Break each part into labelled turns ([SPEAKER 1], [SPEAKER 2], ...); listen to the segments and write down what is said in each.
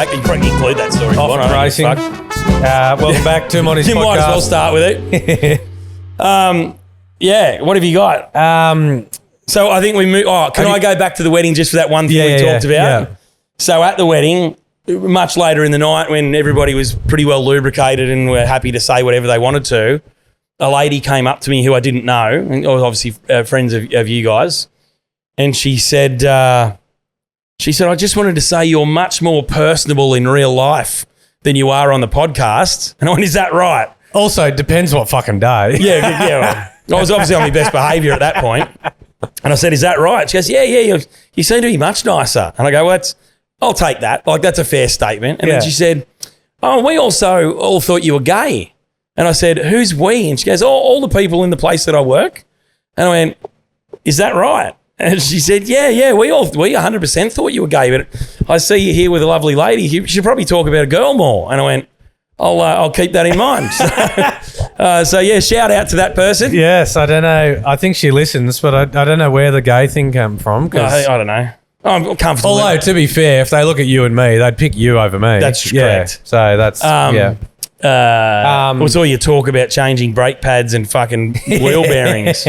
[SPEAKER 1] back. You probably include that story.
[SPEAKER 2] Off racing. Welcome back to Monty's
[SPEAKER 1] You
[SPEAKER 2] podcast.
[SPEAKER 1] might as well start with it. Yeah, what have you got? So I think we move. Oh, can I go back to the wedding just for that one thing we talked about?
[SPEAKER 2] Yeah.
[SPEAKER 1] So at the wedding, much later in the night when everybody was pretty well lubricated and were happy to say whatever they wanted to, a lady came up to me who I didn't know, and obviously friends of you guys, and she said, I just wanted to say you're much more personable in real life than you are on the podcast. And I went, is that right?
[SPEAKER 2] Also, it depends what fucking day.
[SPEAKER 1] Yeah. Well, I was obviously on my best behaviour at that point. And I said, is that right? She goes, yeah, you seem to be much nicer. And I go, well, I'll take that. Like, that's a fair statement. And then she said, oh, we also all thought you were gay. And I said, who's we? And she goes, all the people in the place that I work. And I went, is that right? And she said, yeah, we 100% thought you were gay, but I see you here with a lovely lady. You should probably talk about a girl more. And I went, I'll keep that in mind. So yeah, shout out to that person.
[SPEAKER 2] Yes, I don't know. I think she listens, but I don't know where the gay thing came from.
[SPEAKER 1] I don't know. I'm comfortable.
[SPEAKER 2] Although, to be fair, if they look at you and me, they'd pick you over me.
[SPEAKER 1] That's correct.
[SPEAKER 2] So that's,
[SPEAKER 1] was all your talk about changing brake pads and fucking wheel bearings.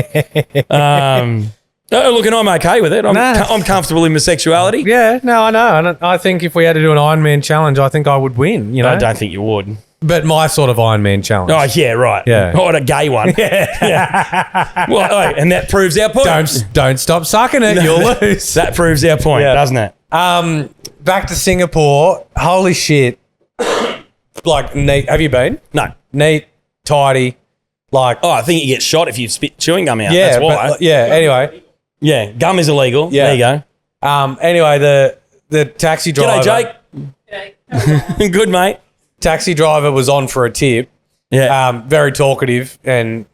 [SPEAKER 1] Look, and I'm okay with it. I'm comfortable in my sexuality.
[SPEAKER 2] Yeah, no, I know. And I think if we had to do an Ironman challenge, I think I would win, you know?
[SPEAKER 1] I don't think you would.
[SPEAKER 2] But my sort of Ironman challenge.
[SPEAKER 1] Oh, yeah, right.
[SPEAKER 2] Yeah.
[SPEAKER 1] What a gay one. Yeah. Well, and that proves our point.
[SPEAKER 2] Don't stop sucking it. You'll lose.
[SPEAKER 1] That proves our point, doesn't it?
[SPEAKER 2] Back to Singapore. Holy shit. Like, neat. Have you been?
[SPEAKER 1] No.
[SPEAKER 2] Neat, tidy, like...
[SPEAKER 1] Oh, I think you get shot if you spit chewing gum out.
[SPEAKER 2] Yeah,
[SPEAKER 1] that's why.
[SPEAKER 2] But, anyway.
[SPEAKER 1] Yeah, gum is illegal.
[SPEAKER 2] Yeah.
[SPEAKER 1] There you
[SPEAKER 2] go. Anyway, the taxi driver...
[SPEAKER 1] G'day, Jake. Good, mate.
[SPEAKER 2] Taxi driver was on for a tip.
[SPEAKER 1] Yeah.
[SPEAKER 2] Very talkative and,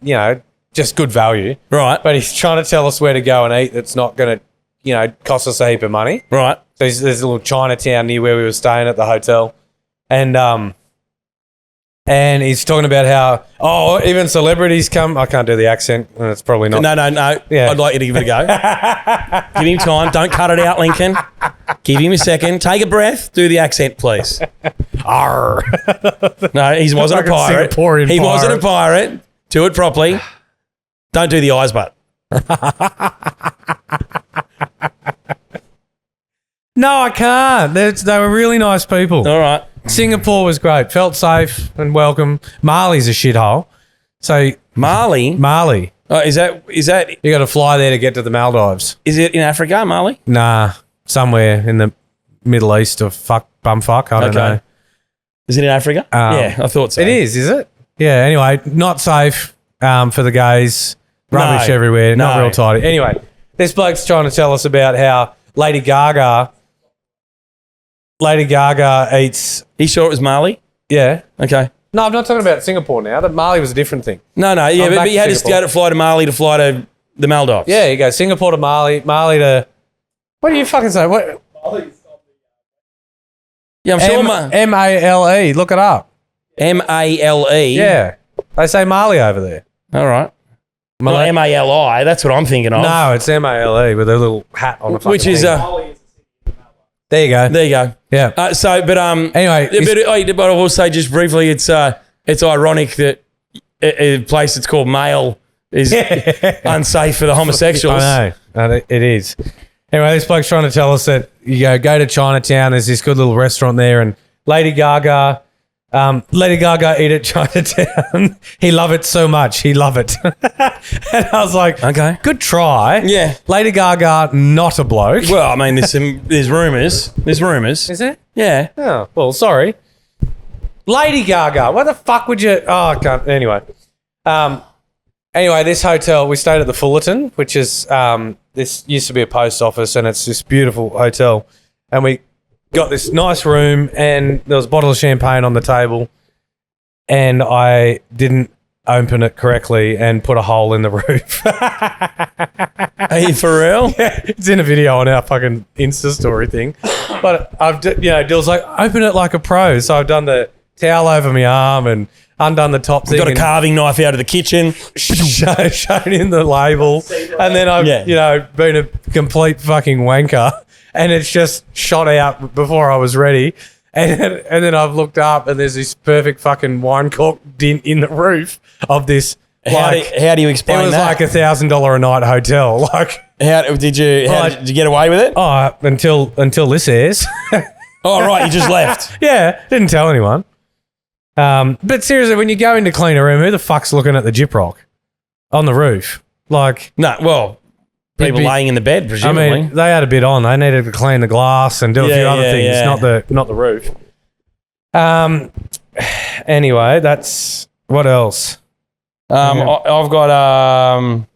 [SPEAKER 2] just good value.
[SPEAKER 1] Right.
[SPEAKER 2] But he's trying to tell us where to go and eat that's not going to, cost us a heap of money.
[SPEAKER 1] Right.
[SPEAKER 2] So there's a little Chinatown near where we were staying at the hotel. And he's talking about how, even celebrities come. I can't do the accent. And it's probably not.
[SPEAKER 1] No.
[SPEAKER 2] Yeah.
[SPEAKER 1] I'd like you to give it a go. Give him time. Don't cut it out, Lincoln. Give him a second. Take a breath. Do the accent, please.
[SPEAKER 2] Arr.
[SPEAKER 1] No, he wasn't a pirate.
[SPEAKER 2] He
[SPEAKER 1] wasn't a pirate. Do it properly. Don't do the eyes, but.
[SPEAKER 2] No, I can't. They were really nice people.
[SPEAKER 1] All right.
[SPEAKER 2] Singapore was great. Felt safe and welcome. Mali's a shithole. So
[SPEAKER 1] Malé. Oh, is that?
[SPEAKER 2] You got to fly there to get to the Maldives.
[SPEAKER 1] Is it in Africa, Malé?
[SPEAKER 2] Nah, somewhere in the Middle East or bumfuck. I don't know.
[SPEAKER 1] Is it in Africa? Yeah, I thought so.
[SPEAKER 2] It is it? Yeah. Anyway, not safe for the gays. Rubbish everywhere. Not real tidy. Anyway, this bloke's trying to tell us about how Lady Gaga eats...
[SPEAKER 1] Are you sure it was Malé?
[SPEAKER 2] Yeah.
[SPEAKER 1] Okay.
[SPEAKER 2] No, I'm not talking about Singapore now. That Malé was a different thing.
[SPEAKER 1] No, yeah, but you had to fly to Malé to fly to the Maldives.
[SPEAKER 2] Yeah, you go Singapore to Malé to... What do you fucking say? What?
[SPEAKER 1] Yeah, I'm sure.
[SPEAKER 2] M-A-L-E. Look it up.
[SPEAKER 1] M-A-L-E?
[SPEAKER 2] Yeah. They say Malé over there.
[SPEAKER 1] All right. Well, M-A-L-I, that's what I'm thinking of.
[SPEAKER 2] No, it's M-A-L-E with a little hat on the fucking
[SPEAKER 1] Which is...
[SPEAKER 2] There you go.
[SPEAKER 1] There you go.
[SPEAKER 2] Yeah.
[SPEAKER 1] Anyway, but I will say just briefly, it's ironic that a place that's called Male is unsafe for the homosexuals.
[SPEAKER 2] I know. It is. Anyway, this bloke's trying to tell us that you go to Chinatown. There's this good little restaurant there, and Lady Gaga eat at Chinatown. He love it so much. He love it. And I was like,
[SPEAKER 1] okay,
[SPEAKER 2] good try.
[SPEAKER 1] Yeah.
[SPEAKER 2] Lady Gaga, not a bloke.
[SPEAKER 1] Well, I mean, there's rumours. There's rumours.
[SPEAKER 2] Is there?
[SPEAKER 1] Yeah.
[SPEAKER 2] Oh, well, sorry. Lady Gaga. What the fuck would you... Oh, I can't... Anyway. Anyway, this hotel, we stayed at the Fullerton, which is... this used to be a post office, and it's this beautiful hotel. And we got this nice room, and there was a bottle of champagne on the table, and I didn't open it correctly and put a hole in the roof.
[SPEAKER 1] Are you for real?
[SPEAKER 2] Yeah, it's in a video on our fucking Insta story thing. But Dill's like, open it like a pro. So I've done the towel over my arm and undone the top thing.
[SPEAKER 1] Got a carving knife out of the kitchen.
[SPEAKER 2] Shown in the label. And then I've, been a complete fucking wanker. And it's just shot out before I was ready. And then I've looked up and there's this perfect fucking wine cork dint in the roof of this.
[SPEAKER 1] How do you explain that?
[SPEAKER 2] It was like $1,000 a night hotel. Like,
[SPEAKER 1] how did you get away with it?
[SPEAKER 2] oh, until this airs.
[SPEAKER 1] Oh, right, you just left.
[SPEAKER 2] Yeah, didn't tell anyone. But seriously, when you go in to clean a room, who the fuck's looking at the gyprock on the roof? Like,
[SPEAKER 1] No, well, people laying in the bed,
[SPEAKER 2] I
[SPEAKER 1] presumably.
[SPEAKER 2] mean, they had a bit on. They needed to clean the glass and do a few other things, not the roof. Anyway, that's what else?
[SPEAKER 1] I've got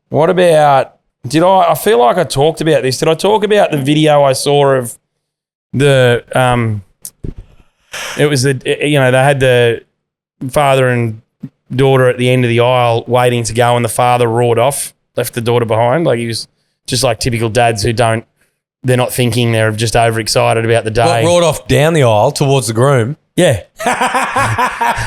[SPEAKER 1] what about I feel like I talked about this. Did I talk about the video I saw of the it was they had the father and daughter at the end of the aisle waiting to go, and the father roared off, left the daughter behind. Like, he was just like typical dads who they're not thinking, they're just overexcited about the day.
[SPEAKER 2] Roared off down the aisle towards the groom.
[SPEAKER 1] Yeah.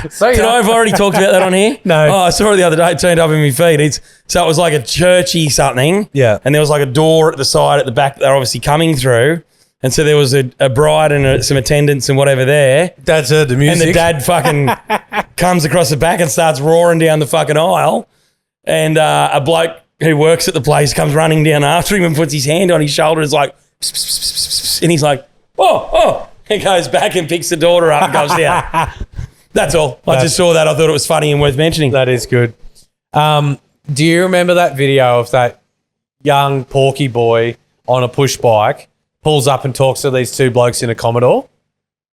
[SPEAKER 2] So
[SPEAKER 1] Did I have already talked about that on here?
[SPEAKER 2] No.
[SPEAKER 1] Oh, I saw it the other day. It turned up in my feed. So it was like a churchy something.
[SPEAKER 2] Yeah.
[SPEAKER 1] And there was like a door at the side, at the back that they're obviously coming through. And so there was a bride and some attendants and whatever there.
[SPEAKER 2] Dad's heard the music.
[SPEAKER 1] And the dad fucking comes across the back and starts roaring down the fucking aisle. And a bloke who works at the place comes running down after him and puts his hand on his shoulder and is like, pss, pss, pss, pss, pss. And he's like, oh. He goes back and picks the daughter up and goes down. That's all. I just saw that. I thought it was funny and worth mentioning.
[SPEAKER 2] That is good. Do you remember that video of that young porky boy on a push bike pulls up and talks to these two blokes in a Commodore?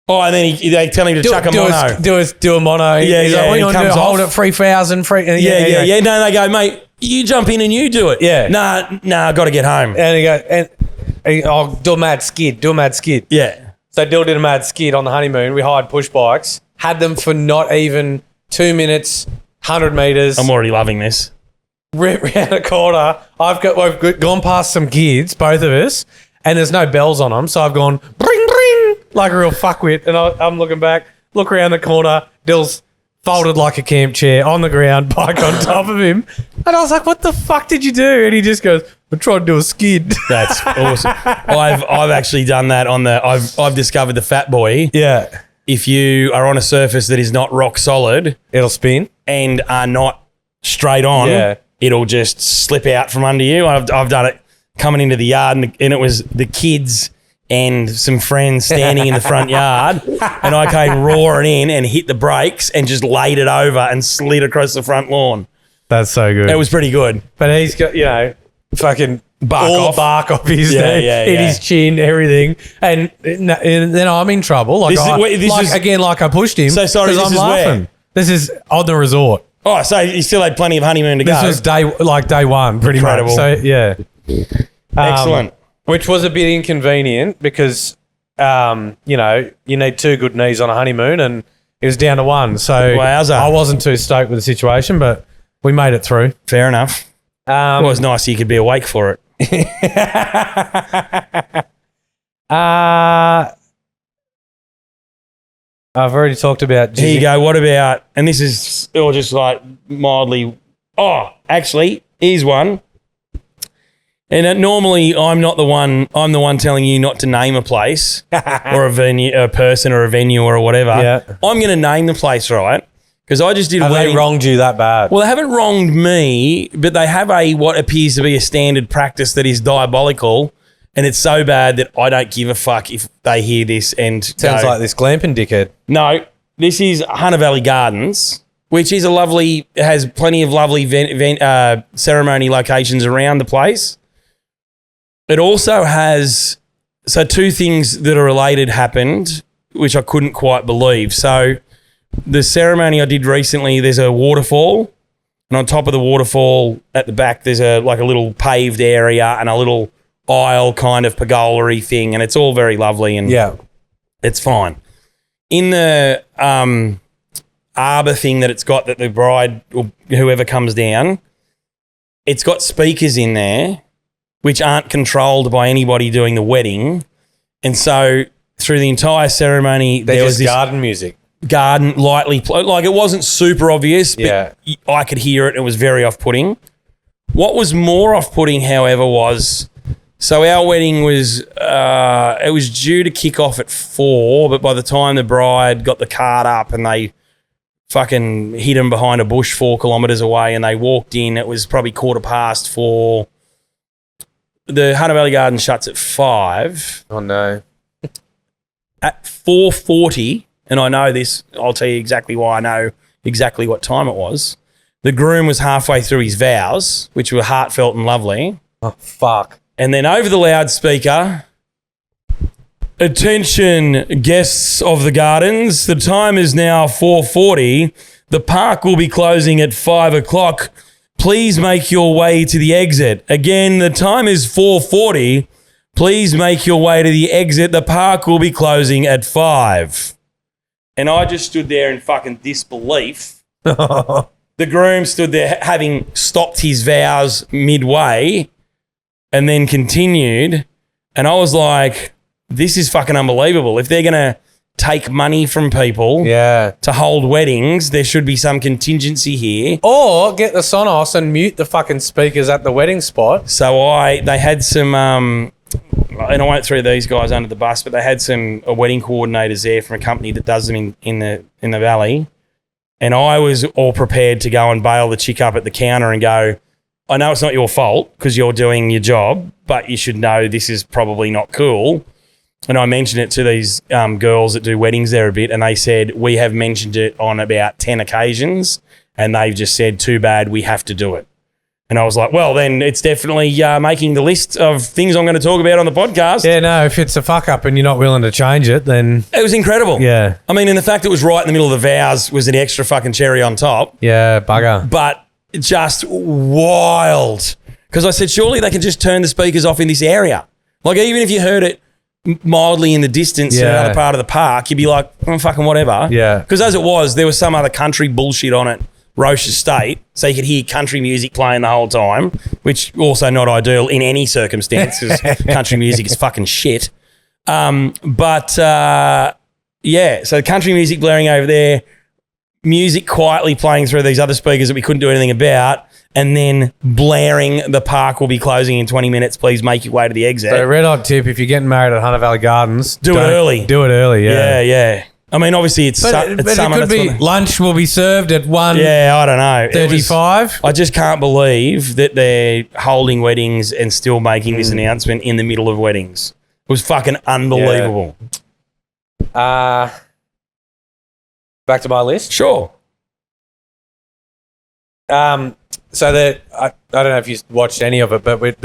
[SPEAKER 1] Oh, and then they tell him to chuck a mono.
[SPEAKER 2] Do a mono.
[SPEAKER 1] Yeah,
[SPEAKER 2] He's
[SPEAKER 1] yeah.
[SPEAKER 2] like, what do you want to do?
[SPEAKER 1] comes
[SPEAKER 2] Hold
[SPEAKER 1] off.
[SPEAKER 2] it 3,000.
[SPEAKER 1] Yeah. No, they go, mate, you jump in and you do it.
[SPEAKER 2] Yeah.
[SPEAKER 1] Nah, I got to get home.
[SPEAKER 2] And he goes, do a mad skid.
[SPEAKER 1] Yeah.
[SPEAKER 2] So Dill did a mad skid on the honeymoon. We hired push bikes, had them for not even 2 minutes, 100 metres.
[SPEAKER 1] I'm already loving this.
[SPEAKER 2] Round a corner. We've gone past some kids, both of us, and there's no bells on them. So I've gone bring, bring, like a real fuckwit. And I'm looking back, look around the corner. Dill's folded like a camp chair on the ground, bike on top of him. And I was like, what the fuck did you do? And he just goes, I tried to do a skid.
[SPEAKER 1] That's awesome. I've actually done that on I've discovered the Fat Boy.
[SPEAKER 2] Yeah.
[SPEAKER 1] If you are on a surface that is not rock solid
[SPEAKER 2] It'll spin.
[SPEAKER 1] and are not straight on,
[SPEAKER 2] Yeah.
[SPEAKER 1] it'll just slip out from under you. I've done it coming into the yard and it was the kids and some friends standing in the front yard, and I came roaring in and hit the brakes and just laid it over and slid across the front lawn.
[SPEAKER 2] That's so good.
[SPEAKER 1] It was pretty good.
[SPEAKER 2] But he's got, fucking
[SPEAKER 1] Bark off
[SPEAKER 2] his in his chin, everything. And then I'm in trouble. Like, I pushed him.
[SPEAKER 1] So sorry, this
[SPEAKER 2] I'm
[SPEAKER 1] is
[SPEAKER 2] laughing.
[SPEAKER 1] where?
[SPEAKER 2] This is on the resort.
[SPEAKER 1] Oh, so you still had plenty of honeymoon to go.
[SPEAKER 2] This was day one, pretty
[SPEAKER 1] Incredible.
[SPEAKER 2] much. So, yeah.
[SPEAKER 1] Excellent.
[SPEAKER 2] Which was a bit inconvenient because, you need two good knees on a honeymoon, and it was down to one. So
[SPEAKER 1] Wowza.
[SPEAKER 2] I wasn't too stoked with the situation, but we made it through.
[SPEAKER 1] Fair enough. Well, it was nice you could be awake for it.
[SPEAKER 2] I've already talked about...
[SPEAKER 1] Here you go. What about... And this is all just like mildly... Oh, actually, here's one. And normally I'm the one telling you not to name a place or a venue, a person or a venue or whatever.
[SPEAKER 2] Yeah.
[SPEAKER 1] I'm going to name the place, right? Because I just did...
[SPEAKER 2] Have they wronged you that bad?
[SPEAKER 1] Well, they haven't wronged me, but they have what appears to be a standard practice that is diabolical, and it's so bad that I don't give a fuck if they hear this and
[SPEAKER 2] Sounds like this glamping dickhead.
[SPEAKER 1] No, this is Hunter Valley Gardens, which is has plenty of lovely ceremony locations around the place. It also has, so two things that are related happened, which I couldn't quite believe. So the ceremony I did recently, there's a waterfall, and on top of the waterfall at the back, there's a little paved area and a little aisle kind of pergola-y thing, and it's all very lovely and it's fine. In the arbor thing that it's got, that the bride or whoever comes down, it's got speakers in there which aren't controlled by anybody doing the wedding. And so through the entire ceremony, there was this
[SPEAKER 2] garden music.
[SPEAKER 1] Garden lightly, like it wasn't super obvious, but I could hear it. It was very off-putting. What was more off-putting, however, was So our wedding was it was due to kick off at 4, but by the time the bride got the card up and they fucking hid him behind a bush 4 kilometres away and they walked in, it was probably 4:15. The Hunter Valley Garden shuts at 5.
[SPEAKER 2] Oh, no.
[SPEAKER 1] At 4:40, and I know this, I'll tell you exactly why I know exactly what time it was. The groom was halfway through his vows, which were heartfelt and lovely.
[SPEAKER 2] Oh, fuck.
[SPEAKER 1] And then over the loudspeaker, attention guests of the gardens, the time is now 4:40. The park will be closing at 5 o'clock. Please make your way to the exit. Again, the time is 4:40. Please make your way to the exit. The park will be closing at 5. And I just stood there in fucking disbelief. The groom stood there having stopped his vows midway and then continued. And I was like, this is fucking unbelievable. If they're going to take money from people to hold weddings, there should be some contingency here.
[SPEAKER 2] Or get the Sonos and mute the fucking speakers at the wedding spot.
[SPEAKER 1] So they had some, and I won't throw these guys under the bus, but they had some wedding coordinators there from a company that does them in the valley. And I was all prepared to go and bail the chick up at the counter and go, I know it's not your fault because you're doing your job, but you should know this is probably not cool. And I mentioned it to these girls that do weddings there a bit, and they said, we have mentioned it on about 10 occasions, and they've just said, too bad, we have to do it. And I was like, well, then it's definitely making the list of things I'm going to talk about on the podcast.
[SPEAKER 2] Yeah, no, if it's a fuck up and you're not willing to change it, then...
[SPEAKER 1] It was incredible.
[SPEAKER 2] Yeah.
[SPEAKER 1] I mean, and the fact it was right in the middle of the vows was an extra fucking cherry on top.
[SPEAKER 2] Yeah, bugger.
[SPEAKER 1] But just wild. Because I said, surely they can just turn the speakers off in this area. Like, even if you heard it mildly in the distance in another part of the park, you'd be like, oh, fucking whatever.
[SPEAKER 2] Yeah.
[SPEAKER 1] Because as it was, there was some other country bullshit on it, Roche Estate, so you could hear country music playing the whole time, which also not ideal in any circumstance because country music is fucking shit. So country music blaring over there, music quietly playing through these other speakers that we couldn't do anything about, and then blaring, the park will be closing in 20 minutes. Please make your way to the exit.
[SPEAKER 2] So red hot tip, if you're getting married at Hunter Valley Gardens,
[SPEAKER 1] do it early.
[SPEAKER 2] Do it early, yeah.
[SPEAKER 1] Yeah. I mean, obviously it's
[SPEAKER 2] But
[SPEAKER 1] summer.
[SPEAKER 2] it could be lunch will be served at 1:35.
[SPEAKER 1] Yeah, I don't know. I just can't believe that they're holding weddings and still making this announcement in the middle of weddings. It was fucking unbelievable.
[SPEAKER 2] Back to my list.
[SPEAKER 1] Sure.
[SPEAKER 2] So I don't know if you watched any of it, but with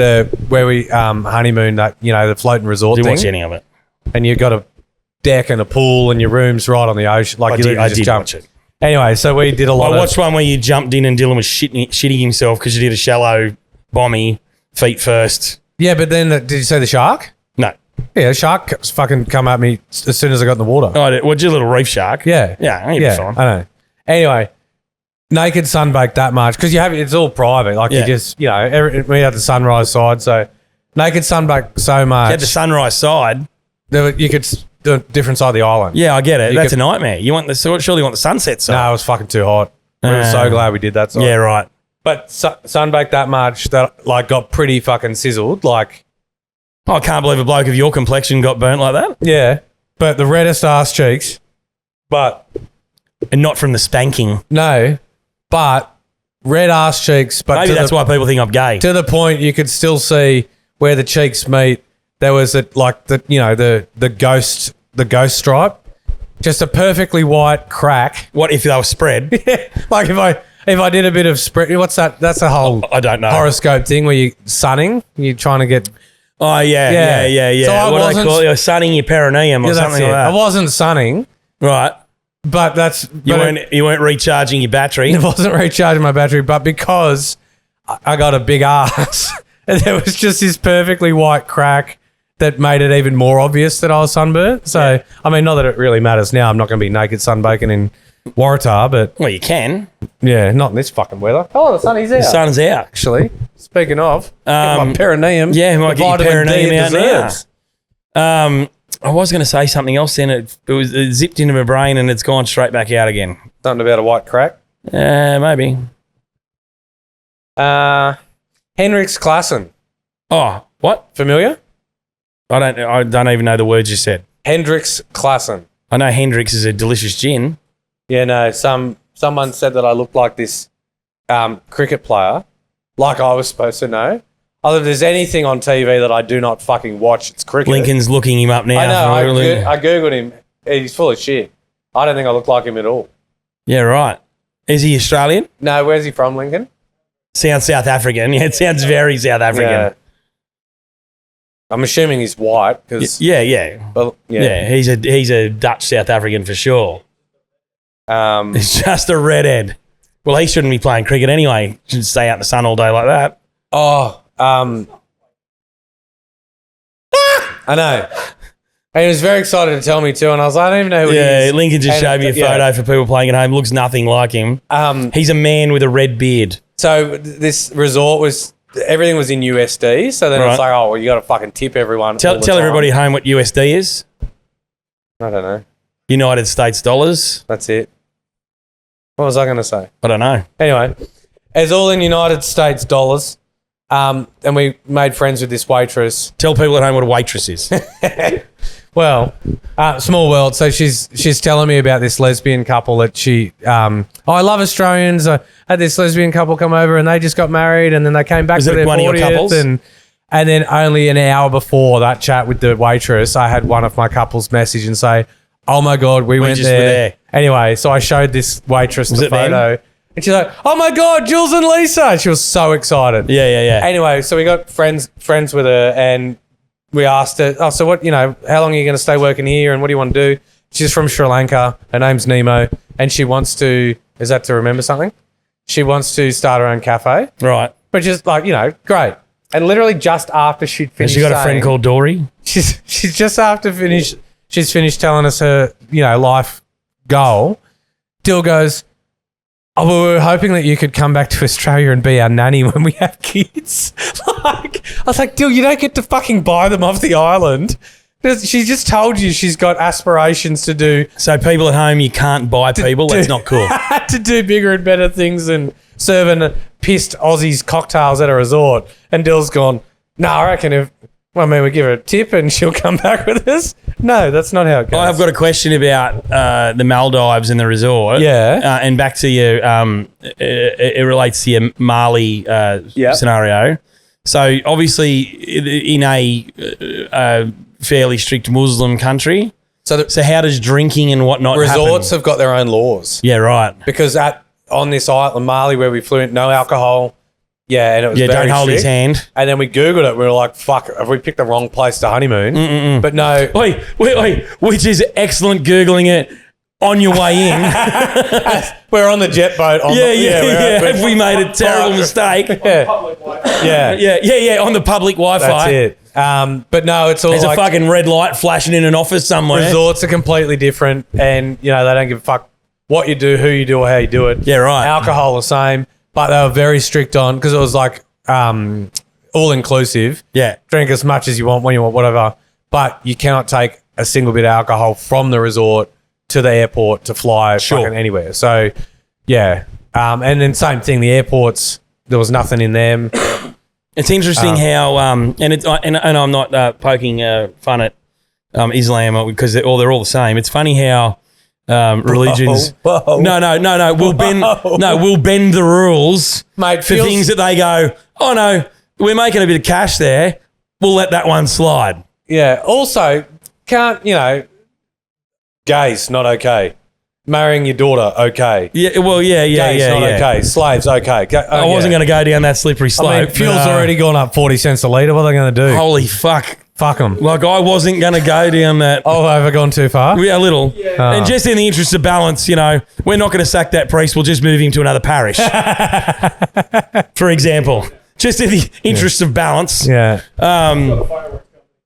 [SPEAKER 2] where we honeymoon, that the floating resort
[SPEAKER 1] Didn't
[SPEAKER 2] thing,
[SPEAKER 1] watch any of it.
[SPEAKER 2] and you've got a deck and a pool, and your room's right on the ocean. Like
[SPEAKER 1] I did watch it.
[SPEAKER 2] Anyway, so we did a lot.
[SPEAKER 1] I watched one where you jumped in and Dylan was shitting himself because you did a shallow bomby feet first.
[SPEAKER 2] Yeah, but then did you see the shark?
[SPEAKER 1] No.
[SPEAKER 2] Yeah, the shark fucking come at me as soon as I got in the water.
[SPEAKER 1] Oh, what'd you, little reef shark?
[SPEAKER 2] Yeah,
[SPEAKER 1] You'd be fine.
[SPEAKER 2] I know. Anyway, naked sunbaked that much because it's all private. Like you just we had the sunrise side, so naked sunbaked so much.
[SPEAKER 1] You had the sunrise side.
[SPEAKER 2] You could do a different side of the island.
[SPEAKER 1] Yeah, I get it. That's a nightmare. Surely you want the sunset side.
[SPEAKER 2] No, it was fucking too hot. We were so glad we did that side.
[SPEAKER 1] Yeah, right.
[SPEAKER 2] But sunbaked that much that got pretty fucking sizzled. Like,
[SPEAKER 1] I can't believe a bloke of your complexion got burnt like that.
[SPEAKER 2] Yeah, but the reddest ass cheeks.
[SPEAKER 1] And not from the spanking.
[SPEAKER 2] No, but red ass cheeks. But
[SPEAKER 1] maybe that's why people think I'm gay.
[SPEAKER 2] To the point you could still see where the cheeks meet. There was the ghost stripe, just a perfectly white crack.
[SPEAKER 1] What if they were spread?
[SPEAKER 2] Like if I did a bit of spread. What's that? That's a whole
[SPEAKER 1] I don't know
[SPEAKER 2] horoscope thing where you're sunning. You're trying to get.
[SPEAKER 1] Oh yeah.
[SPEAKER 2] So
[SPEAKER 1] what do they call it? You're sunning your perineum or something like that.
[SPEAKER 2] I wasn't sunning.
[SPEAKER 1] Right.
[SPEAKER 2] But
[SPEAKER 1] you weren't recharging your battery.
[SPEAKER 2] It wasn't recharging my battery, but because I got a big ass, and there was just this perfectly white crack that made it even more obvious that I was sunburnt. So, I mean, not that it really matters now. I'm not going to be naked sunbaking in Waratah, but...
[SPEAKER 1] Well, you can.
[SPEAKER 2] Yeah, not in this fucking weather. Oh, the sun is out.
[SPEAKER 1] The sun's out.
[SPEAKER 2] Actually, speaking of, get my perineum.
[SPEAKER 1] Yeah, might get your perineum out
[SPEAKER 2] deserves.
[SPEAKER 1] now. I was going to say something else then. It zipped into my brain and it's gone straight back out again.
[SPEAKER 2] Something about a white crack?
[SPEAKER 1] Maybe.
[SPEAKER 2] Henrik's Klassen.
[SPEAKER 1] Oh, What?
[SPEAKER 2] Familiar?
[SPEAKER 1] I don't even know the words you said.
[SPEAKER 2] Hendrix Klassen.
[SPEAKER 1] I know Hendrix is a delicious gin.
[SPEAKER 2] Yeah, no. Someone said that I looked like this cricket player, like I was supposed to know. If there's anything on TV that I do not fucking watch, it's cricket.
[SPEAKER 1] Lincoln's looking him up now.
[SPEAKER 2] I know. I googled him. He's full of shit. I don't think I look like him at all.
[SPEAKER 1] Yeah, right. Is he Australian?
[SPEAKER 2] No, where's he from, Lincoln?
[SPEAKER 1] Sounds South African. Yeah, it sounds very South African.
[SPEAKER 2] Yeah. I'm assuming he's white because
[SPEAKER 1] Yeah.
[SPEAKER 2] Well,
[SPEAKER 1] Yeah, he's a Dutch South African for sure. He's just a redhead. Well, he shouldn't be playing cricket anyway. He should stay out in the sun all day like that.
[SPEAKER 2] I know. And he was very excited to tell me too, and I was like, I don't even know who he is.
[SPEAKER 1] Yeah, Lincoln just showed me a photo for people playing at home. Looks nothing like him. He's a man with a red beard.
[SPEAKER 2] So this resort everything was in USD. So then it's like, oh, well, you got to fucking tip everyone.
[SPEAKER 1] Tell everybody at home what USD is.
[SPEAKER 2] I don't know.
[SPEAKER 1] United States dollars.
[SPEAKER 2] That's it. What was I going to say?
[SPEAKER 1] I don't know.
[SPEAKER 2] Anyway, it's all in United States dollars. And we made friends with this waitress.
[SPEAKER 1] Tell people at home what a waitress is.
[SPEAKER 2] Well, small world. So she's telling me about this lesbian couple that she. I love Australians. I had this lesbian couple come over and they just got married and then they came back
[SPEAKER 1] Was
[SPEAKER 2] for
[SPEAKER 1] it
[SPEAKER 2] their
[SPEAKER 1] one of your
[SPEAKER 2] 40th
[SPEAKER 1] couples?
[SPEAKER 2] and then only an hour before that chat with the waitress, I had one of my couples message and say, "Oh my god, we went
[SPEAKER 1] just were there."
[SPEAKER 2] Anyway, so I showed this waitress
[SPEAKER 1] Was
[SPEAKER 2] the
[SPEAKER 1] it them?
[SPEAKER 2] photo. And she's like, "Oh my god, Jules and Lisa!" She was so excited.
[SPEAKER 1] Yeah.
[SPEAKER 2] Anyway, so we got friends with her, and we asked her, "Oh, so what? How long are you going to stay working here, and what do you want to do?" She's from Sri Lanka. Her name's Nemo, and she wants to. Is that to remember something? She wants to start her own cafe,
[SPEAKER 1] Right.
[SPEAKER 2] but just great. And literally just after she'd
[SPEAKER 1] Has
[SPEAKER 2] finished,
[SPEAKER 1] she got a friend called Dory?
[SPEAKER 2] She's just after finish. She's finished telling us her life goal. Dill goes, "Oh, well, we were hoping that you could come back to Australia and be our nanny when we have kids." I was like, Dill, you don't get to fucking buy them off the island. She just told you she's got aspirations to do.
[SPEAKER 1] So people at home, you can't buy people. That's not cool.
[SPEAKER 2] To do bigger and better things than serving pissed Aussies cocktails at a resort. And Dill's gone, "No, I reckon we give her a tip and she'll come back with us." No, that's not how it goes.
[SPEAKER 1] I've got a question about the Maldives and the resort.
[SPEAKER 2] Yeah.
[SPEAKER 1] And back to your, it relates to your Malé scenario. So obviously in a fairly strict Muslim country. So how does drinking and whatnot
[SPEAKER 2] resorts
[SPEAKER 1] happen?
[SPEAKER 2] have got their own laws.
[SPEAKER 1] Yeah, right.
[SPEAKER 2] Because on this island, Malé, where we flew in, no alcohol. Yeah, and it was very
[SPEAKER 1] don't hold
[SPEAKER 2] strict.
[SPEAKER 1] his hand.
[SPEAKER 2] And then we Googled it. We were like, fuck, have we picked the wrong place to honeymoon? But no.
[SPEAKER 1] Wait, which is excellent Googling it on your way in.
[SPEAKER 2] We're on the jet boat.
[SPEAKER 1] Have we made a terrible mistake? Yeah, on the public Wi-Fi.
[SPEAKER 2] That's it. But no, it's all
[SPEAKER 1] There's
[SPEAKER 2] like
[SPEAKER 1] a fucking red light flashing in an office somewhere.
[SPEAKER 2] resorts are completely different and, they don't give a fuck what you do, who you do, or how you do it.
[SPEAKER 1] Yeah, right.
[SPEAKER 2] Alcohol the same. But they were very strict on, because it was like all inclusive.
[SPEAKER 1] Yeah.
[SPEAKER 2] Drink as much as you want, when you want, whatever. But you cannot take a single bit of alcohol from the resort to the airport to fly fucking anywhere. So, yeah. And then same thing, the airports, there was nothing in them.
[SPEAKER 1] It's interesting how, and I'm not poking fun at Islam because they're all the same. It's funny how religions.
[SPEAKER 2] Whoa.
[SPEAKER 1] No. We'll bend the rules,
[SPEAKER 2] Mate,
[SPEAKER 1] for things that they go, "Oh no, we're making a bit of cash there. We'll let that one slide."
[SPEAKER 2] Yeah. Also, gays not okay. Marrying your daughter okay.
[SPEAKER 1] Yeah. Well, yeah.
[SPEAKER 2] Gays not okay. Slaves okay.
[SPEAKER 1] I wasn't going to go down that slippery slope.
[SPEAKER 2] I mean, fuel's already gone up 40 cents a litre. What are they going to do?
[SPEAKER 1] Holy fuck.
[SPEAKER 2] Fuck them.
[SPEAKER 1] Like, I wasn't going to go down that.
[SPEAKER 2] Oh, have I gone too far?
[SPEAKER 1] Yeah, a little. And just in the interest of balance, we're not going to sack that priest. We'll just move him to another parish. For example. Just in the interest of balance.
[SPEAKER 2] Yeah.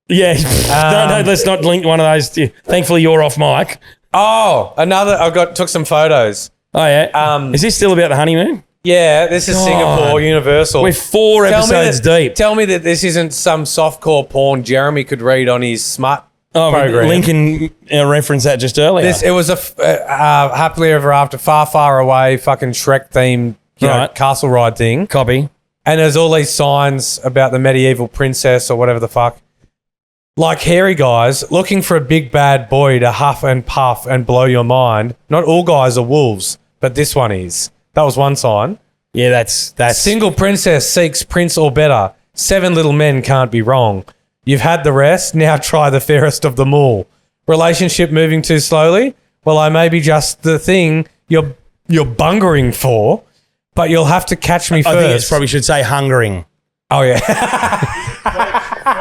[SPEAKER 1] Yeah. No, let's not link one of those. Thankfully, you're off mic.
[SPEAKER 2] Oh, took some photos.
[SPEAKER 1] Oh, yeah. Is this still about the honeymoon?
[SPEAKER 2] Yeah, this is Singapore, Universal.
[SPEAKER 1] We're 4 episodes deep.
[SPEAKER 2] Tell me that this isn't some softcore porn Jeremy could read on his smart program.
[SPEAKER 1] Lincoln referenced that just earlier.
[SPEAKER 2] It was a happily ever after, far, far away, fucking Shrek themed castle ride thing.
[SPEAKER 1] Copy.
[SPEAKER 2] And there's all these signs about the medieval princess or whatever the fuck. Like hairy guys looking for a big bad boy to huff and puff and blow your mind. Not all guys are wolves, but this one is. That was one sign.
[SPEAKER 1] Yeah, that's
[SPEAKER 2] Single princess seeks prince or better. 7 little men can't be wrong. You've had the rest, now try the fairest of them all. Relationship moving too slowly? Well, I may be just the thing you're bungering for, but you'll have to catch me first.
[SPEAKER 1] I think it probably should say hungering.
[SPEAKER 2] Oh, yeah.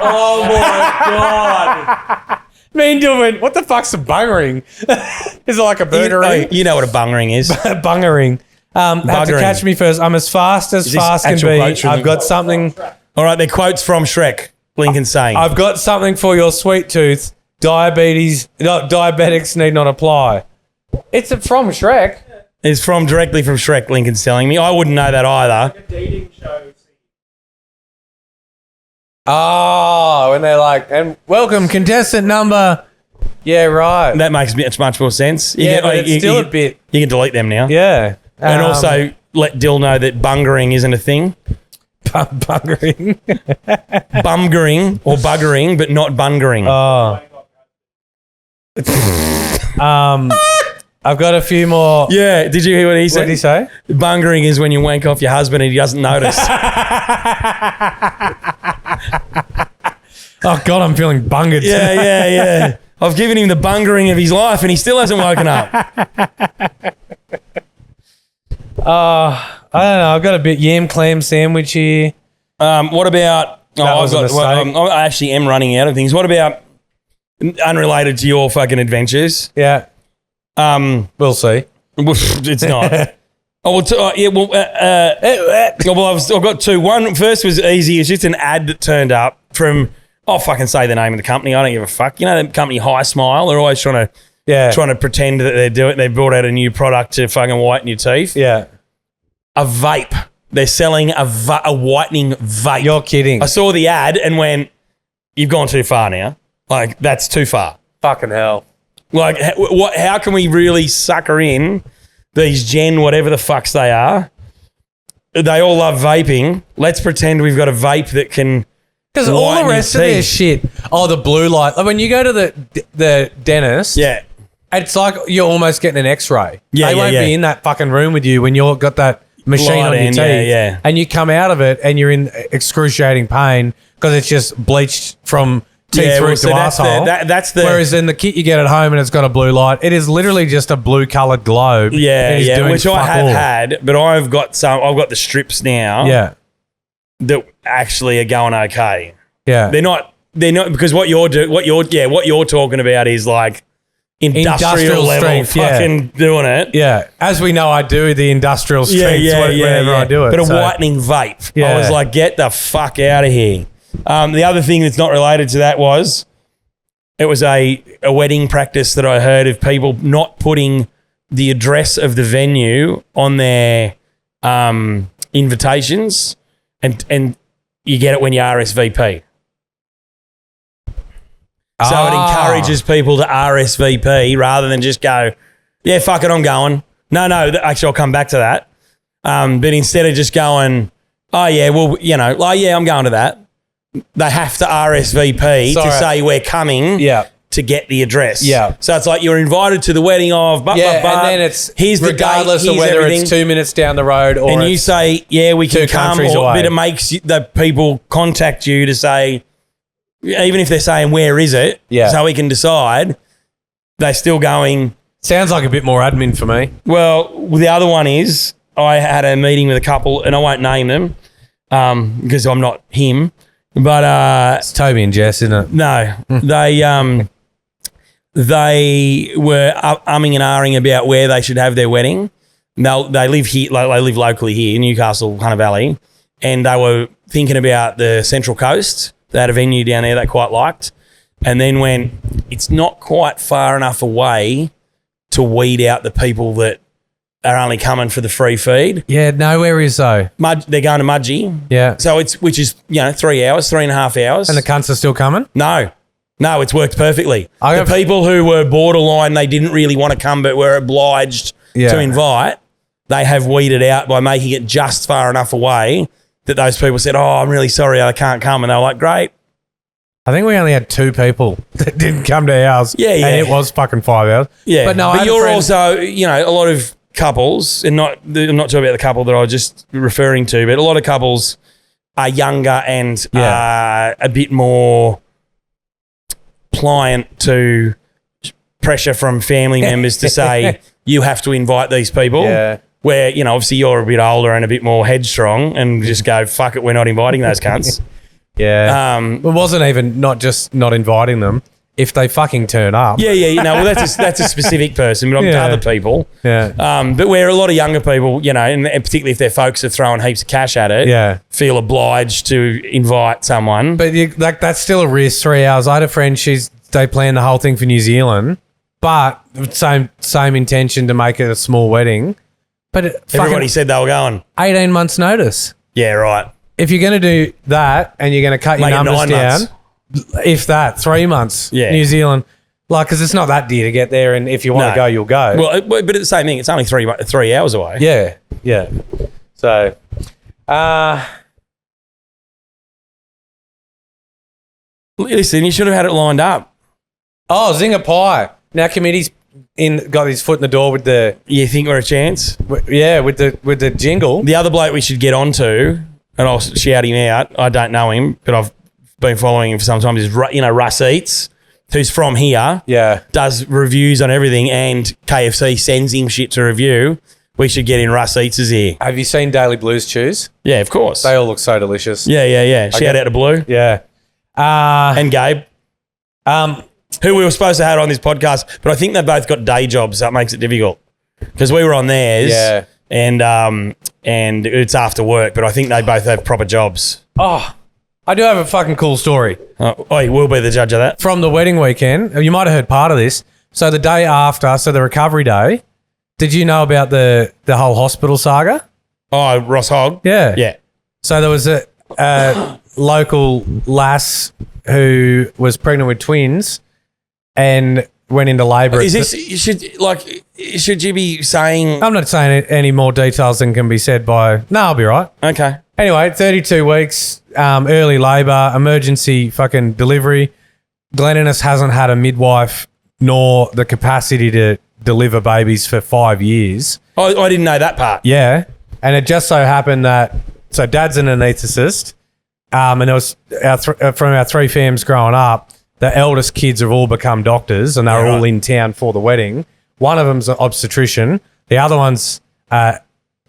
[SPEAKER 1] Oh my God.
[SPEAKER 2] Me doing, what the fuck's a bungering? Is it like a burgering?
[SPEAKER 1] You know what a bungering is.
[SPEAKER 2] Bungering. Have to
[SPEAKER 1] Buggering.
[SPEAKER 2] catch me first. I'm as fast as
[SPEAKER 1] Is this
[SPEAKER 2] fast can
[SPEAKER 1] actual
[SPEAKER 2] be.
[SPEAKER 1] quotes from
[SPEAKER 2] I've
[SPEAKER 1] the-
[SPEAKER 2] got something.
[SPEAKER 1] All right, they're quotes from Shrek. Lincoln saying.
[SPEAKER 2] I've got something for your sweet tooth. Diabetics need not apply. It's from Shrek.
[SPEAKER 1] It's directly from Shrek, Lincoln's telling me. I wouldn't know that either.
[SPEAKER 3] Dating show.
[SPEAKER 2] Oh, and they're like, and welcome contestant number. Yeah, right.
[SPEAKER 1] That makes much more sense.
[SPEAKER 2] But it's still a bit.
[SPEAKER 1] You can delete them now.
[SPEAKER 2] Yeah.
[SPEAKER 1] And also let Dill know that bungering isn't a thing.
[SPEAKER 2] Buggering.
[SPEAKER 1] Bumgering or buggering, but not bungering.
[SPEAKER 2] Oh. I've got a few more.
[SPEAKER 1] Yeah, did you hear what he said?
[SPEAKER 2] What did he say?
[SPEAKER 1] Bungering is when you wank off your husband and he doesn't notice.
[SPEAKER 2] Oh, God, I'm feeling bungered.
[SPEAKER 1] Yeah. I've given him the bungering of his life and he still hasn't woken up.
[SPEAKER 2] I don't know. I've got a bit yam clam sandwich here.
[SPEAKER 1] What about...
[SPEAKER 2] was a mistake.
[SPEAKER 1] I actually am running out of things. What about unrelated to your fucking adventures?
[SPEAKER 2] Yeah. We'll see.
[SPEAKER 1] It's not. Well, I've got two. One first was easy. It's just an ad that turned up from... I'll fucking say the name of the company. I don't give a fuck. You know the company High Smile? They're always trying to pretend that they're doing. They brought out a new product to fucking whiten your teeth.
[SPEAKER 2] Yeah.
[SPEAKER 1] A vape. They're selling a whitening vape.
[SPEAKER 2] You're kidding.
[SPEAKER 1] I saw the ad and went, "You've gone too far now. Like that's too far.
[SPEAKER 2] Fucking hell.
[SPEAKER 1] Like what? How can we really sucker in these Gen whatever the fucks they are? They all love vaping. Let's pretend we've got a vape that can."
[SPEAKER 2] Because all the rest of their shit, the blue light. Like when you go to the dentist,
[SPEAKER 1] Yeah.
[SPEAKER 2] it's like you're almost getting an X-ray.
[SPEAKER 1] Yeah,
[SPEAKER 2] they won't be in that fucking room with you when you've got that machine
[SPEAKER 1] Light
[SPEAKER 2] on your
[SPEAKER 1] in,
[SPEAKER 2] teeth.
[SPEAKER 1] yeah.
[SPEAKER 2] And you come out of it and you're in excruciating pain because it's just bleached from teeth root to asshole.
[SPEAKER 1] That's the
[SPEAKER 2] Whereas in the kit you get at home and it's got a blue light, it is literally just a blue coloured globe.
[SPEAKER 1] yeah,
[SPEAKER 2] It is doing
[SPEAKER 1] which I
[SPEAKER 2] fuck
[SPEAKER 1] have
[SPEAKER 2] all.
[SPEAKER 1] had, but I've got the strips now.
[SPEAKER 2] Yeah,
[SPEAKER 1] That actually are going okay.
[SPEAKER 2] yeah.
[SPEAKER 1] They're not because what you're talking about is like industrial level
[SPEAKER 2] strength, yeah.
[SPEAKER 1] fucking doing it.
[SPEAKER 2] Yeah, as we know, I do the industrial strength whenever I do it.
[SPEAKER 1] But a
[SPEAKER 2] so-
[SPEAKER 1] whitening vape.
[SPEAKER 2] Yeah.
[SPEAKER 1] I was like, get the fuck out of here. The other thing that's not related to that was it was a wedding practice that I heard of people not putting the address of the venue on their invitations and you get it when you RSVP. So it encourages people to RSVP rather than just go, yeah, fuck it, I'm going. No, actually, I'll come back to that. But instead of just going, oh, yeah, well, you know, like, yeah, I'm going to that. They have to RSVP to say we're coming to get the address.
[SPEAKER 2] Yeah.
[SPEAKER 1] So it's like you're invited to the wedding of,
[SPEAKER 2] and then it's
[SPEAKER 1] here's the
[SPEAKER 2] regardless
[SPEAKER 1] date,
[SPEAKER 2] of
[SPEAKER 1] here's
[SPEAKER 2] whether
[SPEAKER 1] everything.
[SPEAKER 2] it's 2 minutes down the road or
[SPEAKER 1] And you
[SPEAKER 2] it's
[SPEAKER 1] say, yeah, we can
[SPEAKER 2] two
[SPEAKER 1] come,
[SPEAKER 2] countries away.
[SPEAKER 1] but it makes the people contact you to say, even if they're saying, where is it?
[SPEAKER 2] Yeah.
[SPEAKER 1] So we can decide, they're still going,
[SPEAKER 2] sounds like a bit more admin for me.
[SPEAKER 1] well, the other one is I had a meeting with a couple, and I won't name them because I'm not him, but
[SPEAKER 2] It's Toby and Jess, isn't it?
[SPEAKER 1] no, they were umming and ahhing about where they should have their wedding. They live here, like they live locally here in Newcastle, Hunter Valley, and they were thinking about the Central Coast. They had a venue down there they quite liked, and then when it's not quite far enough away to weed out the people that are only coming for the free feed.
[SPEAKER 2] Yeah, nowhere is though.
[SPEAKER 1] They're going to Mudgee.
[SPEAKER 2] Yeah.
[SPEAKER 1] So which is 3 hours, 3.5 hours.
[SPEAKER 2] And the cunts are still coming?
[SPEAKER 1] No, it's worked perfectly.
[SPEAKER 2] I have-
[SPEAKER 1] The people who were borderline, they didn't really want to come, but were obliged
[SPEAKER 2] Yeah.
[SPEAKER 1] to invite, they have weeded out by making it just far enough away that those people said, "Oh, I'm really sorry, I can't come," and they were like, "Great."
[SPEAKER 2] I think we only had 2 people that didn't come to ours.
[SPEAKER 1] Yeah.
[SPEAKER 2] And it was fucking 5 hours.
[SPEAKER 1] Yeah,
[SPEAKER 2] But no, I
[SPEAKER 1] but
[SPEAKER 2] had a
[SPEAKER 1] you're
[SPEAKER 2] friend-
[SPEAKER 1] also, a lot of couples, and I'm not talking about the couple that I was just referring to, but a lot of couples are younger and a bit more pliant to pressure from family members to say you have to invite these people.
[SPEAKER 2] Yeah.
[SPEAKER 1] Where obviously you're a bit older and a bit more headstrong, and just go, fuck it, we're not inviting those cunts.
[SPEAKER 2] Yeah. It wasn't even not just not inviting them. If they fucking turn up.
[SPEAKER 1] Yeah. Well, that's a specific person, but I'm to other people.
[SPEAKER 2] Yeah.
[SPEAKER 1] But where a lot of younger people, and particularly if their folks are throwing heaps of cash at it, feel obliged to invite someone.
[SPEAKER 2] But that's still a risk. 3 hours. I had a friend. They planned the whole thing for New Zealand, but same intention to make it a small wedding. But
[SPEAKER 1] everybody said they were going
[SPEAKER 2] 18 months notice.
[SPEAKER 1] Yeah, right.
[SPEAKER 2] If you're going to do that and you're going to cut your numbers down, if that 3 months, New Zealand, because it's not that dear to get there, and if you want to go, you'll go.
[SPEAKER 1] Well, but it's the same thing. It's only 3 hours away.
[SPEAKER 2] Yeah. So,
[SPEAKER 1] listen, you should have had it lined up.
[SPEAKER 2] Oh, Zinger Pie. Now committee's got his foot in the door with the.
[SPEAKER 1] You think we're a chance?
[SPEAKER 2] With the jingle.
[SPEAKER 1] The other bloke we should get onto, and I'll shout him out. I don't know him, but I've been following him for some time. Is Russ Eats, who's from here.
[SPEAKER 2] Yeah,
[SPEAKER 1] does reviews on everything, and KFC sends him shit to review. We should get in Russ Eats' ear.
[SPEAKER 2] Have you seen Daily Blues Chews?
[SPEAKER 1] Yeah, of course.
[SPEAKER 2] They all look so delicious.
[SPEAKER 1] Yeah. Shout out to Blue.
[SPEAKER 2] Yeah.
[SPEAKER 1] And Gabe. Who we were supposed to have on this podcast, but I think they both got day jobs. That makes it difficult because we were on theirs.
[SPEAKER 2] Yeah.
[SPEAKER 1] And it's after work, but I think they both have proper jobs.
[SPEAKER 2] Oh, I do have a fucking cool story.
[SPEAKER 1] You will be the judge of that.
[SPEAKER 2] From the wedding weekend. You might have heard part of this. So the day after, the recovery day, did you know about the whole hospital saga?
[SPEAKER 1] Oh, Ross Hogg?
[SPEAKER 2] Yeah.
[SPEAKER 1] Yeah.
[SPEAKER 2] So there was a local lass who was pregnant with twins and went into labour.
[SPEAKER 1] Is this, should you be saying...
[SPEAKER 2] I'm not saying any more details than can be said by... No, I'll be right.
[SPEAKER 1] Okay.
[SPEAKER 2] Anyway, 32 weeks, early labour, emergency fucking delivery. Glen Innes hasn't had a midwife nor the capacity to deliver babies for 5 years.
[SPEAKER 1] Oh, I didn't know that part.
[SPEAKER 2] Yeah. And it just so happened that... So dad's an anaesthetist, and it was from our 3 fams growing up, the eldest kids have all become doctors, and they're all in town for the wedding. One of them's an obstetrician. The other one's an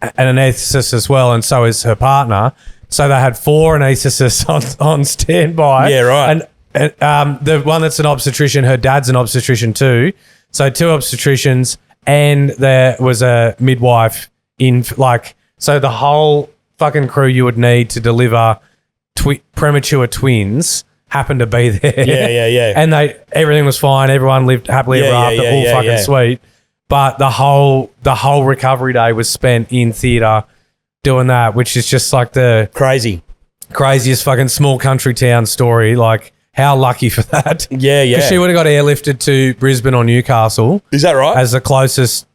[SPEAKER 2] anaesthetist as well, and so is her partner. So they had 4 anesthetists on standby.
[SPEAKER 1] Yeah, right.
[SPEAKER 2] And the one that's an obstetrician, her dad's an obstetrician too. So 2 obstetricians, and there was a midwife in so the whole fucking crew you would need to deliver premature twins happened to be there.
[SPEAKER 1] Yeah.
[SPEAKER 2] And everything was fine. Everyone lived happily ever after, all fucking sweet. But the whole recovery day was spent in theatre doing that, which is just like the craziest fucking small country town story. Like, how lucky for that.
[SPEAKER 1] Yeah.
[SPEAKER 2] Because she would have got airlifted to Brisbane or Newcastle.
[SPEAKER 1] Is that right?
[SPEAKER 2] As the closest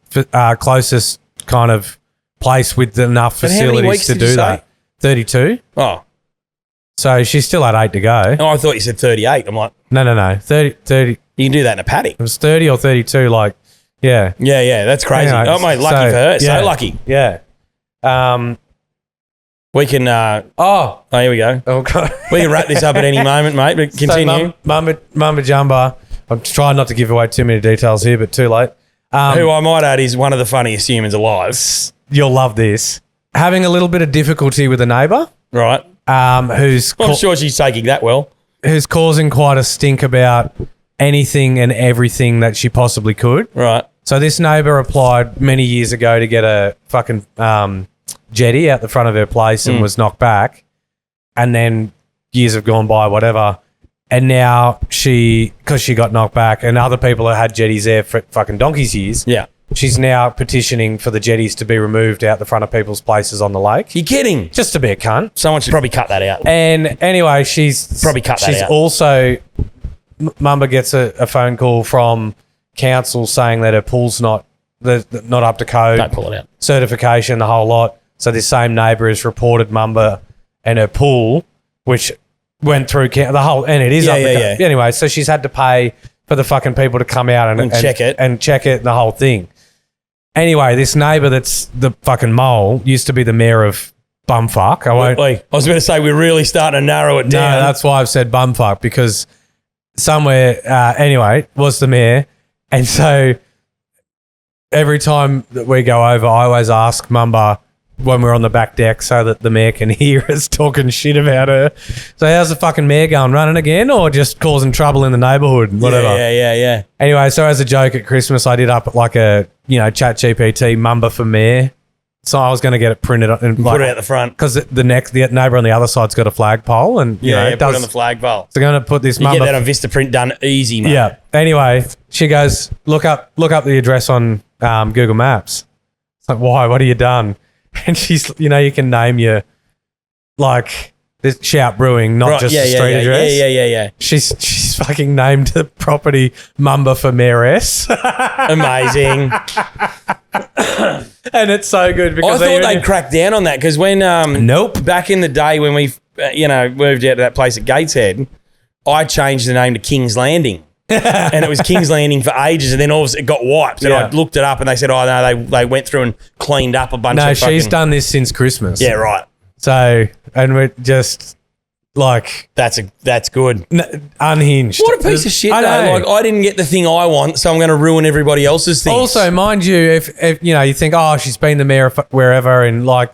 [SPEAKER 2] kind of place with enough facilities to do that. 32.
[SPEAKER 1] Oh.
[SPEAKER 2] So she still had 8 to go.
[SPEAKER 1] Oh, I thought you said 38. I'm like...
[SPEAKER 2] No. 30.
[SPEAKER 1] You can do that in a paddock.
[SPEAKER 2] It was 30 or 32, yeah.
[SPEAKER 1] Yeah, that's crazy.
[SPEAKER 2] Anyway,
[SPEAKER 1] oh, mate, lucky for her. So lucky.
[SPEAKER 2] Yeah.
[SPEAKER 1] We can...
[SPEAKER 2] oh,
[SPEAKER 1] here we go.
[SPEAKER 2] Oh, God.
[SPEAKER 1] We can wrap this up at any moment, mate, but continue.
[SPEAKER 2] So Mamba Jumba. I'm trying not to give away too many details here, but too late.
[SPEAKER 1] Who I might add is one of the funniest humans alive.
[SPEAKER 2] You'll love this. Having a little bit of difficulty with a neighbour.
[SPEAKER 1] Right.
[SPEAKER 2] Who's...
[SPEAKER 1] I'm sure she's taking that well.
[SPEAKER 2] Who's causing quite a stink about anything and everything that she possibly could.
[SPEAKER 1] Right.
[SPEAKER 2] So this neighbour applied many years ago to get a fucking jetty out the front of her place and was knocked back. And then years have gone by, whatever. And now because she got knocked back and other people have had jetties there for fucking donkey's years.
[SPEAKER 1] Yeah.
[SPEAKER 2] She's now petitioning for the jetties to be removed out the front of people's places on the lake.
[SPEAKER 1] You're kidding.
[SPEAKER 2] Just to be a cunt.
[SPEAKER 1] Someone should probably cut that out.
[SPEAKER 2] And anyway, she's...
[SPEAKER 1] Probably cut that out.
[SPEAKER 2] She's also... Mumba gets a phone call from council saying that her pool's not up to code.
[SPEAKER 1] Don't pull it out.
[SPEAKER 2] Certification, the whole lot. So this same neighbour has reported Mumba and her pool, which went through the whole, and it is up the Anyway, so she's had to pay for the fucking people to come out and
[SPEAKER 1] check it.
[SPEAKER 2] And check it, the whole thing. Anyway, this neighbour that's the fucking mole used to be the mayor of Bumfuck.
[SPEAKER 1] I was going to say, we're really starting to narrow it down.
[SPEAKER 2] No, that's why I've said Bumfuck, because somewhere, anyway, was the mayor. And so every time that we go over, I always ask Mumba when we're on the back deck so that the mayor can hear us talking shit about her. So how's the fucking mayor going, running again or just causing trouble in the neighbourhood? Whatever.
[SPEAKER 1] Yeah.
[SPEAKER 2] Anyway, so as a joke at Christmas, I did up like a, ChatGPT Mumba for mayor. So I was going to get it printed and
[SPEAKER 1] put it out the front.
[SPEAKER 2] Because the neighbour on the other side's got a flagpole. And,
[SPEAKER 1] put it on the flagpole.
[SPEAKER 2] So I'm going to put this
[SPEAKER 1] You
[SPEAKER 2] Mumba.
[SPEAKER 1] get that on Vistaprint done easy, mate.
[SPEAKER 2] Yeah. Anyway, she goes, look up the address on Google Maps. It's like, why? What have you done? And she's, you can name your, like, this Shout Brewing, not just the street address.
[SPEAKER 1] Yeah.
[SPEAKER 2] She's fucking named the property Mumba for Mayoress.
[SPEAKER 1] Amazing.
[SPEAKER 2] And it's so good because
[SPEAKER 1] I thought they'd crack down on that because when
[SPEAKER 2] Nope.
[SPEAKER 1] back in the day when we moved out to that place at Gateshead, I changed the name to King's Landing. And it was King's Landing for ages, and then all of a sudden it got wiped. And I looked it up, and they said, "Oh no, they went through and cleaned up a bunch."
[SPEAKER 2] No,
[SPEAKER 1] of
[SPEAKER 2] she's done this since Christmas.
[SPEAKER 1] Yeah, right.
[SPEAKER 2] So, and we're just like
[SPEAKER 1] That's good.
[SPEAKER 2] Unhinged.
[SPEAKER 1] What a piece of shit!
[SPEAKER 2] I know.
[SPEAKER 1] Though. Like I didn't get the thing I want, so I'm going to ruin everybody else's things.
[SPEAKER 2] Also, mind you, if you think, oh, she's been the mayor of wherever in like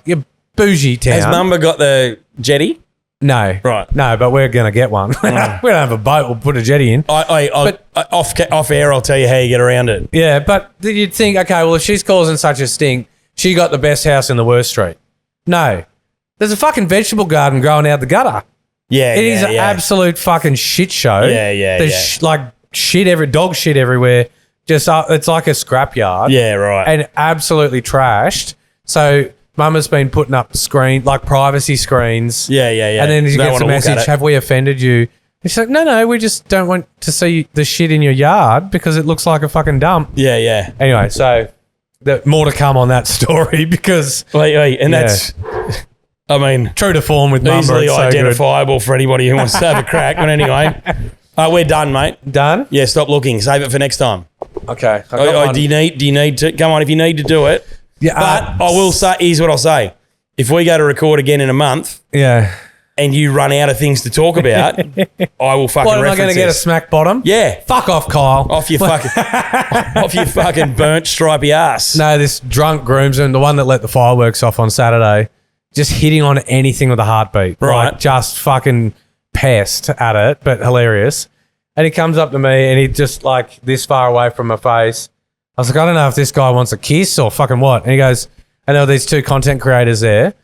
[SPEAKER 2] bougie town.
[SPEAKER 1] Has Mumba got the jetty?
[SPEAKER 2] No.
[SPEAKER 1] Right.
[SPEAKER 2] No, but we're going to get one. We don't have a boat. We'll put a jetty in.
[SPEAKER 1] Off air, I'll tell you how you get around it.
[SPEAKER 2] Yeah, but you'd think, okay, well, if she's causing such a stink, she got the best house in the worst street. No. There's a fucking vegetable garden growing out the gutter.
[SPEAKER 1] Yeah,
[SPEAKER 2] It is an absolute fucking shit show. There's like dog shit everywhere. Just it's like a scrapyard.
[SPEAKER 1] Yeah, right.
[SPEAKER 2] And absolutely trashed. So Mama's been putting up privacy screens.
[SPEAKER 1] Yeah.
[SPEAKER 2] And then she gets a message, have we offended you? And she's like, no, we just don't want to see the shit in your yard because it looks like a fucking dump.
[SPEAKER 1] Yeah.
[SPEAKER 2] Anyway, so more to come on that story because...
[SPEAKER 1] And that's... I mean...
[SPEAKER 2] True to form with Mumba.
[SPEAKER 1] Easily identifiable for anybody who wants to have a crack. But anyway, we're done, mate.
[SPEAKER 2] Done?
[SPEAKER 1] Yeah, stop looking. Save it for next time.
[SPEAKER 2] Okay.
[SPEAKER 1] Do you need to? Come on, if you need to do it.
[SPEAKER 2] Yeah,
[SPEAKER 1] but I will say, here's what I'll say. If we go to record again in a month...
[SPEAKER 2] Yeah.
[SPEAKER 1] And you run out of things to talk about, I will fucking reference
[SPEAKER 2] What, am I going to get a smack bottom?
[SPEAKER 1] Yeah.
[SPEAKER 2] Fuck off, Kyle.
[SPEAKER 1] Off your fucking burnt stripy ass.
[SPEAKER 2] No, this drunk groomsman, the one that let the fireworks off on Saturday, just hitting on anything with a heartbeat.
[SPEAKER 1] Right.
[SPEAKER 2] Like, just fucking pest at it, but hilarious. And he comes up to me and he just like this far away from my face. I was like, I don't know if this guy wants a kiss or fucking what. And he goes, and there were these two content creators there.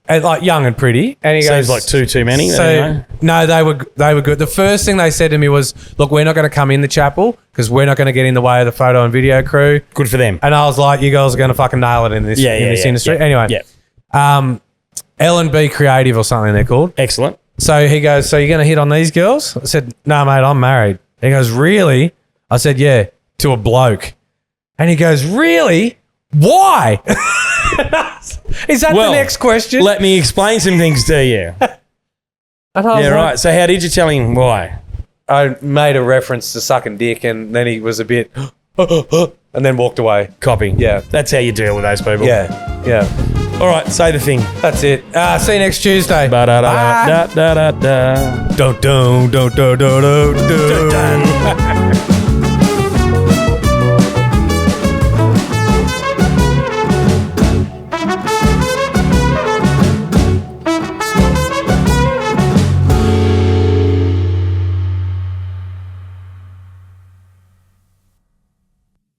[SPEAKER 2] And like young and pretty, and he
[SPEAKER 1] Seems
[SPEAKER 2] goes,
[SPEAKER 1] like too many.
[SPEAKER 2] So no, they were good. The first thing they said to me was, "Look, we're not going to come in the chapel because we're not going to get in the way of the photo and video crew."
[SPEAKER 1] Good for them.
[SPEAKER 2] And I was like, "You girls are going to fucking nail it in this industry." Anyway, L&B Creative or something they're called.
[SPEAKER 1] Excellent.
[SPEAKER 2] So he goes, "So you're going to hit on these girls?" I said, "No, mate, I'm married." He goes, "Really?" I said, "Yeah, to a bloke." And he goes, "Really? Why?" Is that the next question?
[SPEAKER 1] Let me explain some things to you. Right. So how did you tell him why?
[SPEAKER 2] I made a reference to sucking dick and then he was a bit and then walked away.
[SPEAKER 1] Copy.
[SPEAKER 2] Yeah.
[SPEAKER 1] That's how you deal with those people.
[SPEAKER 2] Yeah.
[SPEAKER 1] All right, say the thing.
[SPEAKER 2] That's it. See you next Tuesday.
[SPEAKER 1] Ba-da-da-da-da-da-da.
[SPEAKER 2] Don't.